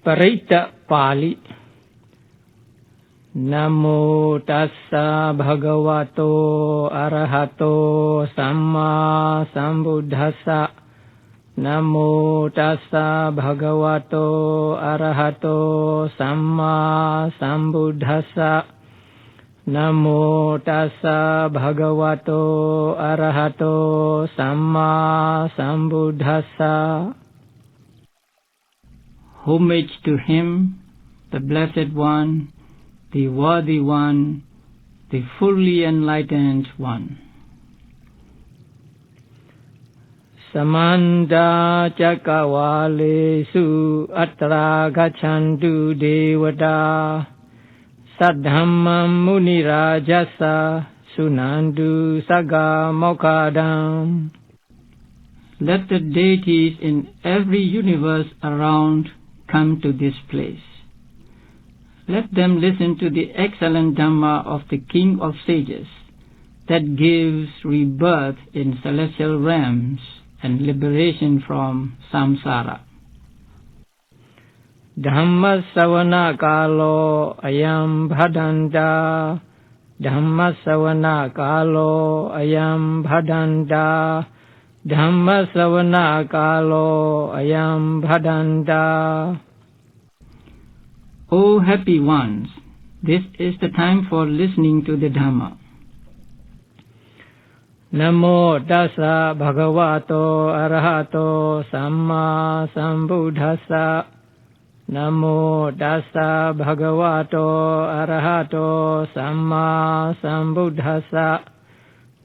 Parita Pali Namo tassa bhagavato arahato samma sambuddhassa Namo tassa bhagavato arahato samma sambuddhassa Namo tassa bhagavato arahato samma sambuddhassa. Homage to him, the Blessed One, the Worthy One, the fully enlightened One. Samanda Chakavalesu Atra Gachantu Devata Saddhammam Munirajasa Sunandu Saga Mokkadam. Let the deities in every universe around come to this place. Let them listen to the excellent Dhamma of the King of Sages that gives rebirth in celestial realms and liberation from samsara. Dhamma savana kalo ayam bhadanta Dhamma savana kalo ayam bhadanta Dhamma savana kalo ayam bhadanta. O happy ones, this is the time for listening to the Dhamma. Namo tassa bhagavato arahato samma sambuddhassa Namo tassa bhagavato arahato samma sambuddhassa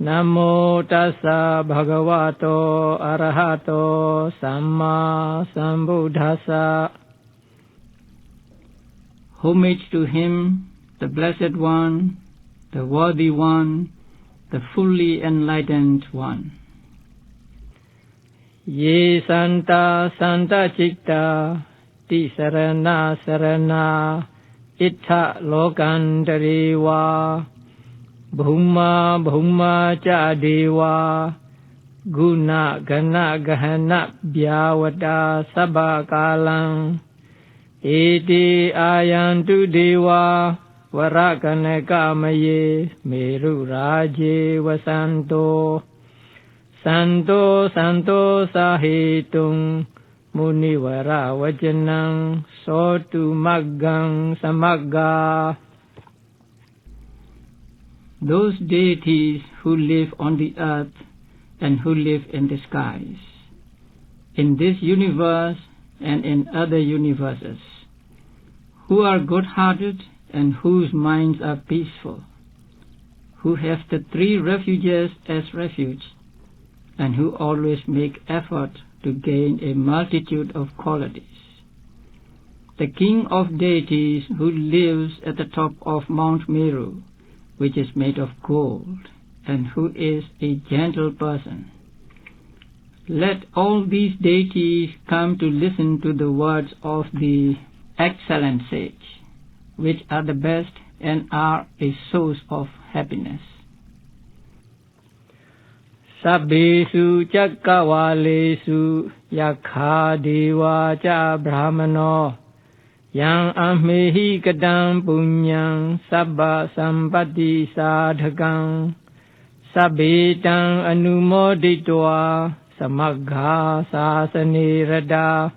Namo tassa bhagavato arahato samma sambuddhassa. Homage to him, the Blessed One, the Worthy One, the fully enlightened One. Ye santa santa citta ti sarana sarana ittha lokandariva bhuma bhuma ca deva guna gana gahana vyavada sabakalang iti ayantu deva Varakanekamaye meru raje vasanto santo santo sahitung munivara vajanang sotu maggang samagga. Those deities who live on the earth and who live in the skies, in this universe and in other universes, who are good-hearted and whose minds are peaceful, who have the three refuges as refuge, and who always make effort to gain a multitude of qualities. The King of Deities who lives at the top of Mount Meru, which is made of gold, and who is a gentle person. Let all these deities come to listen to the words of the excellent sage, which are the best and are a source of happiness. Sabbesu cakkavalesu yakha deva ca brahmano yang ammehi kadang punyang sabba sampati sadhakang sabbetang anumoditwa samagga sasane rada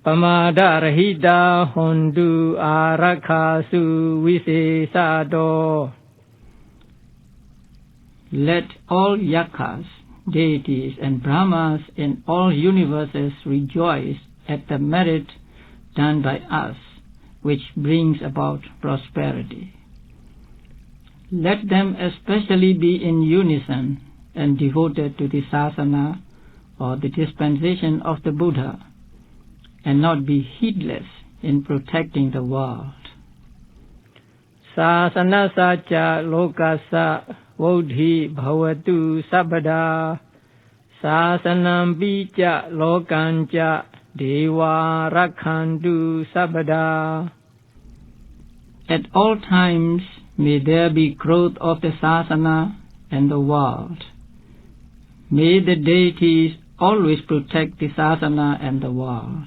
Pamada rahita hondu arakhasu visesado. Let all yakas, deities and brahmas in all universes rejoice at the merit done by us, which brings about prosperity. Let them especially be in unison and devoted to the sasana or the dispensation of the Buddha, and not be heedless in protecting the world. Sasana sacha lokasa vodhi bhavatu sabada sasanam picha lokancha deva rakhantu sabada. At all times may there be growth of the sasana and the world. May the deities always protect the sasana and the world.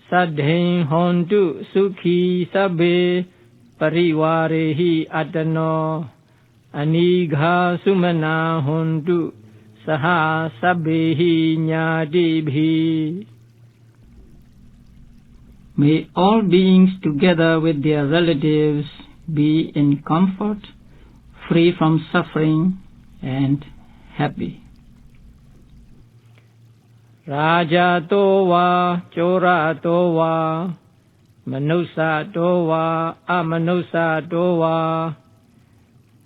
Saddhain hontu sukhi sabbe parivarehi atano Anigha sumana hontu saha sabbehi nyadibhi. May all beings together with their relatives be in comfort, free from suffering and happy. Raja towa, chora towa, manusa towa, amanusa towa,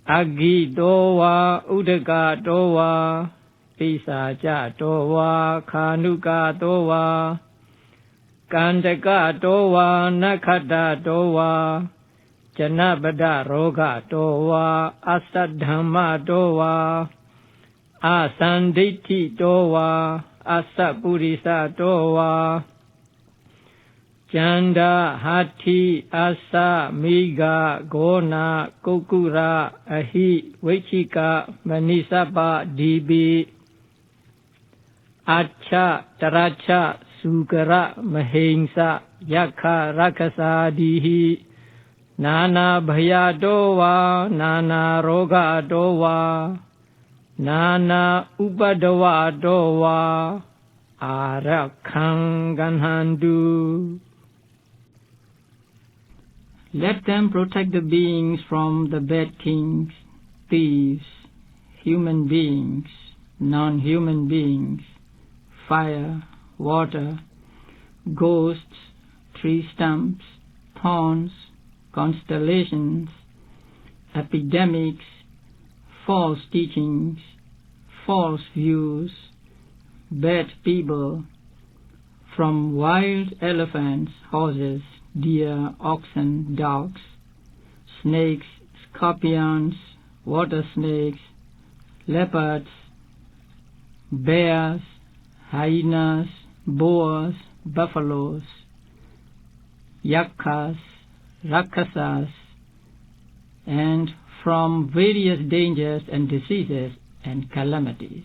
agi towa, udaka towa, pisaja towa, kanuka towa, kandaka towa, nakata towa, janabada roga towa, asadhamma towa, asanditi towa, Asapurisa towa Janda hati asa miga gona kokura ahi vechika manisapa dibi Acha taracha sugara mahingsa yakha rakasa dihi Nana bhaya towa nana roga towa Nana upadava dowa arakhang ganhandu. Let them protect the beings from the bad kings, thieves, human beings, non-human beings, fire, water, ghosts, tree stumps, thorns, constellations, epidemics, false teachings, false views, bad people, from wild elephants, horses, deer, oxen, dogs, snakes, scorpions, water snakes, leopards, bears, hyenas, boars, buffaloes, yaksas, rakshasas, and from various dangers and diseases and calamities.